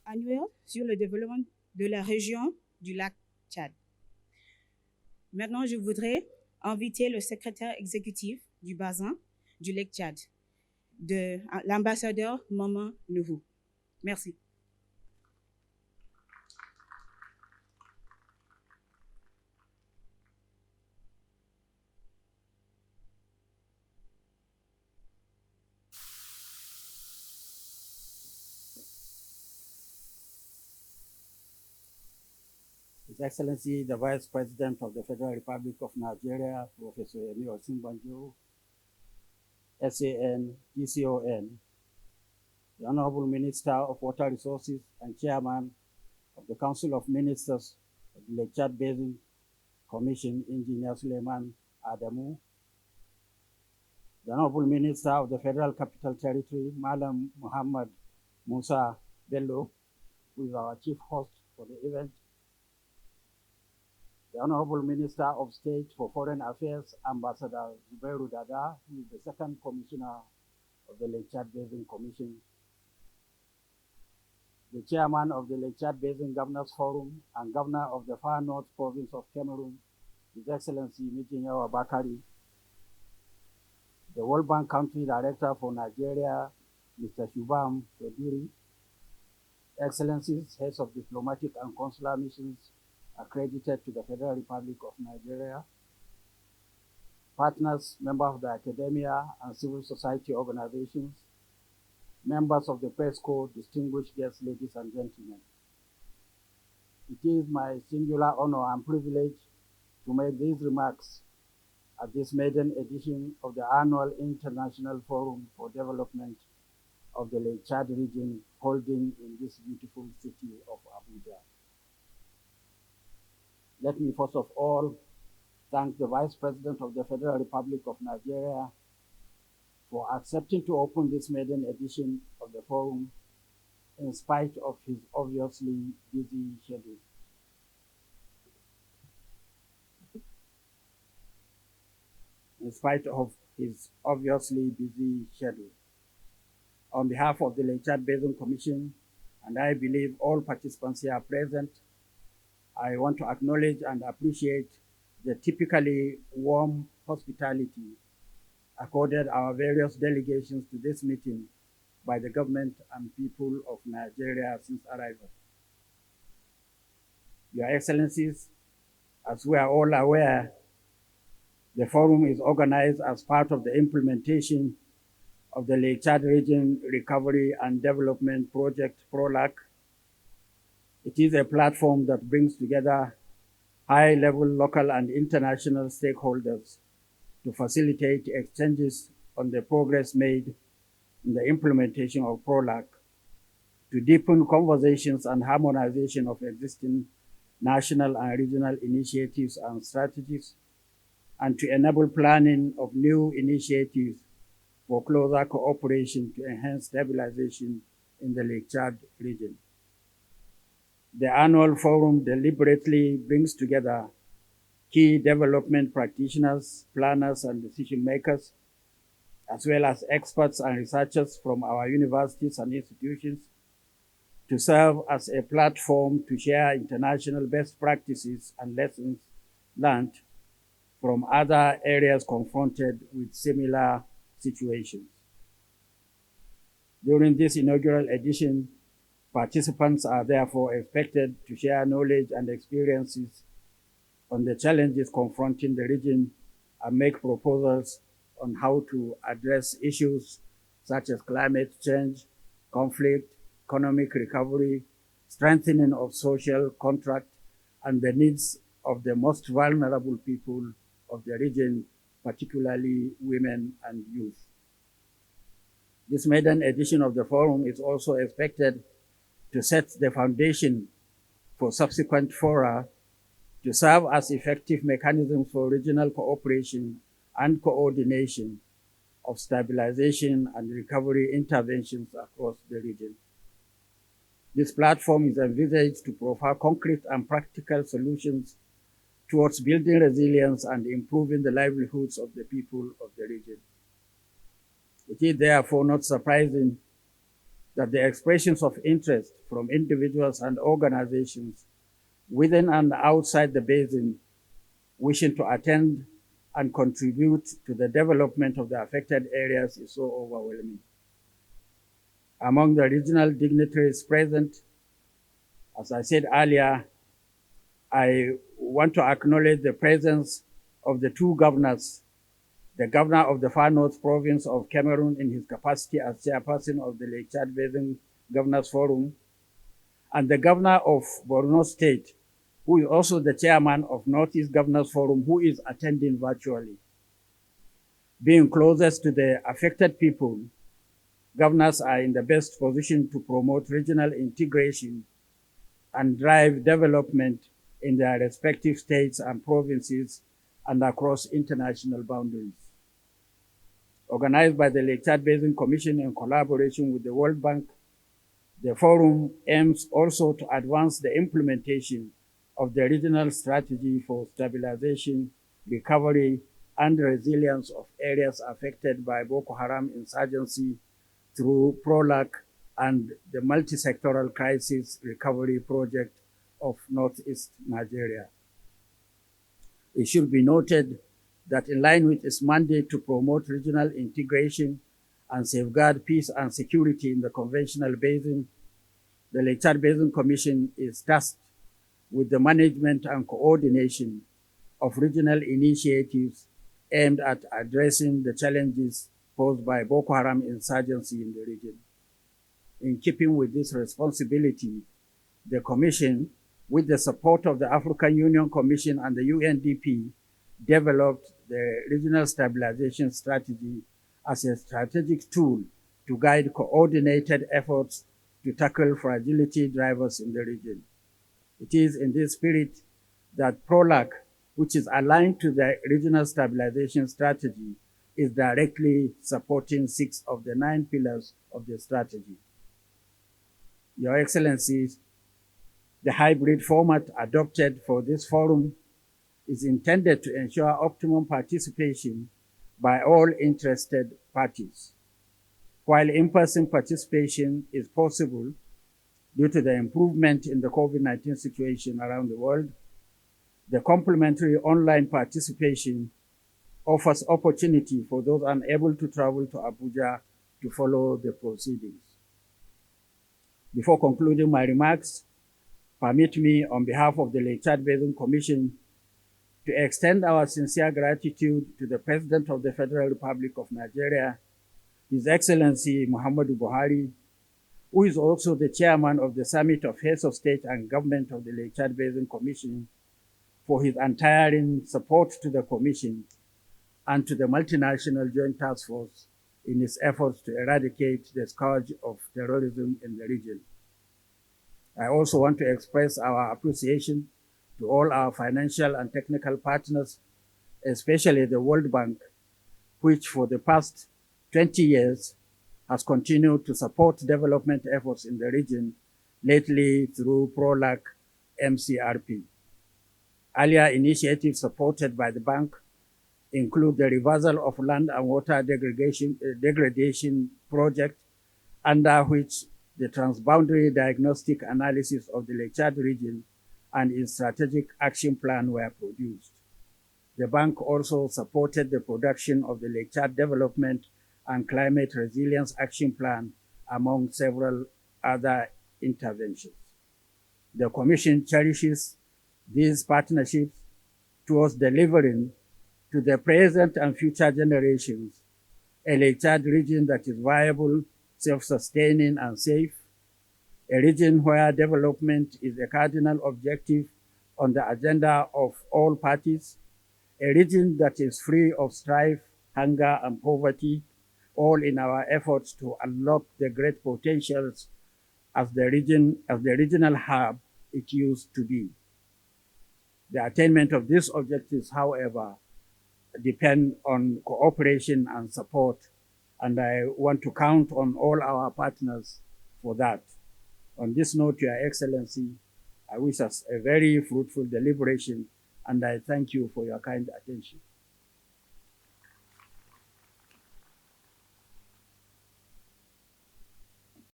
annuel sur le développement de la région du lac Tchad. Maintenant, je voudrais inviter le secrétaire exécutif du bassin du lac Tchad, de l'ambassadeur Mamman Nuhu. Merci. His Excellency, the Vice President of the Federal Republic of Nigeria, Professor Yemi Osinbajo, SAN, GCON, the Honorable Minister of Water Resources and Chairman of the Council of Ministers of the Lake Chad Basin Commission, Engineer Suleiman Adamu, the Honorable Minister of the Federal Capital Territory, Madam Muhammad Musa Bello, who is our chief host for the event, the Honorable Minister of State for Foreign Affairs, Ambassador Zubairu Dada, who is the second commissioner of the Lake Chad Basin Commission, the chairman of the Lake Chad Basin Governors Forum and governor of the Far North Province of Cameroon, His Excellency Mijinyawa Bakari, the World Bank Country Director for Nigeria, Mr. Shubham Choduri, Excellencies, heads of diplomatic and consular missions accredited to the Federal Republic of Nigeria, partners, members of the academia and civil society organizations, members of the press corps, distinguished guests, ladies and gentlemen. It is my singular honor and privilege to make these remarks at this maiden edition of the annual International Forum for Development of the Lake Chad region, holding in this beautiful city of Abuja. Let me first of all thank the Vice President of the Federal Republic of Nigeria for accepting to open this maiden edition of the forum in spite of his obviously busy schedule. In spite of his obviously busy schedule. On behalf of the Lake Chad Basin Commission, and I believe all participants here present, I want to acknowledge and appreciate the typically warm hospitality accorded our various delegations to this meeting by the government and people of Nigeria since arrival. Your Excellencies, as we are all aware, the forum is organized as part of the implementation of the Lake Chad Region Recovery and Development Project, PROLAC. It is a platform that brings together high-level local and international stakeholders to facilitate exchanges on the progress made in the implementation of PROLAC, to deepen conversations and harmonization of existing national and regional initiatives and strategies, and to enable planning of new initiatives for closer cooperation to enhance stabilization in the Lake Chad region. The annual forum deliberately brings together key development practitioners, planners, and decision makers, as well as experts and researchers from our universities and institutions, to serve as a platform to share international best practices and lessons learned from other areas confronted with similar situations. During this inaugural edition, participants are therefore expected to share knowledge and experiences on the challenges confronting the region and make proposals on how to address issues such as climate change, conflict, economic recovery, strengthening of social contract, and the needs of the most vulnerable people of the region, particularly women and youth. This maiden edition of the forum is also expected to set the foundation for subsequent fora to serve as effective mechanisms for regional cooperation and coordination of stabilization and recovery interventions across the region. This platform is envisaged to provide concrete and practical solutions towards building resilience and improving the livelihoods of the people of the region. It is therefore not surprising that the expressions of interest from individuals and organizations within and outside the basin wishing to attend and contribute to the development of the affected areas is so overwhelming. Among the regional dignitaries present, as I said earlier, I want to acknowledge the presence of the two governors, the governor of the Far North Province of Cameroon in his capacity as chairperson of the Lake Chad Basin Governors Forum, and the governor of Borno State, who is also the chairman of Northeast Governors Forum, who is attending virtually. Being closest to the affected people, governors are in the best position to promote regional integration and drive development in their respective states and provinces and across international boundaries. Organized by the Lake Chad Basin Commission in collaboration with the World Bank, the forum aims also to advance the implementation of the regional strategy for stabilization, recovery, and resilience of areas affected by Boko Haram insurgency through PROLAC and the multi-sectoral crisis recovery project of Northeast Nigeria. It should be noted that in line with its mandate to promote regional integration and safeguard peace and security in the conventional basin, the Lake Chad Basin Commission is tasked with the management and coordination of regional initiatives aimed at addressing the challenges posed by Boko Haram insurgency in the region. In keeping with this responsibility, the Commission, with the support of the African Union Commission and the UNDP, developed the Regional Stabilization Strategy as a strategic tool to guide coordinated efforts to tackle fragility drivers in the region. It is in this spirit that PROLAC, which is aligned to the Regional Stabilization Strategy, is directly supporting 6 of the 9 pillars of the strategy. Your Excellencies, the hybrid format adopted for this forum is intended to ensure optimum participation by all interested parties. While in-person participation is possible due to the improvement in the COVID-19 situation around the world, the complementary online participation offers opportunity for those unable to travel to Abuja to follow the proceedings. Before concluding my remarks, permit me, on behalf of the Lake Chad Basin Commission, to extend our sincere gratitude to the President of the Federal Republic of Nigeria, His Excellency Muhammadu Buhari, who is also the chairman of the Summit of Heads of State and Government of the Lake Chad Basin Commission, for his untiring support to the Commission and to the multinational Joint Task Force in its efforts to eradicate the scourge of terrorism in the region. I also want to express our appreciation to all our financial and technical partners, especially the World Bank, which for the past 20 years has continued to support development efforts in the region, lately through PROLAC MCRP. Earlier initiatives supported by the bank include the reversal of land and water degradation project, under which the transboundary diagnostic analysis of the Lake Chad region and its strategic action plan were produced. The bank also supported the production of the Lake Chad Development and Climate Resilience Action Plan, among several other interventions. The Commission cherishes these partnerships towards delivering to the present and future generations a Lake Chad region that is viable, self-sustaining, and safe, a region where development is a cardinal objective on the agenda of all parties, a region that is free of strife, hunger, and poverty, all in our efforts to unlock the great potentials as the regional hub it used to be. The attainment of these objectives, however, depend on cooperation and support, and I want to count on all our partners for that. On this note, Your Excellency, I wish us a very fruitful deliberation, and I thank you for your kind attention.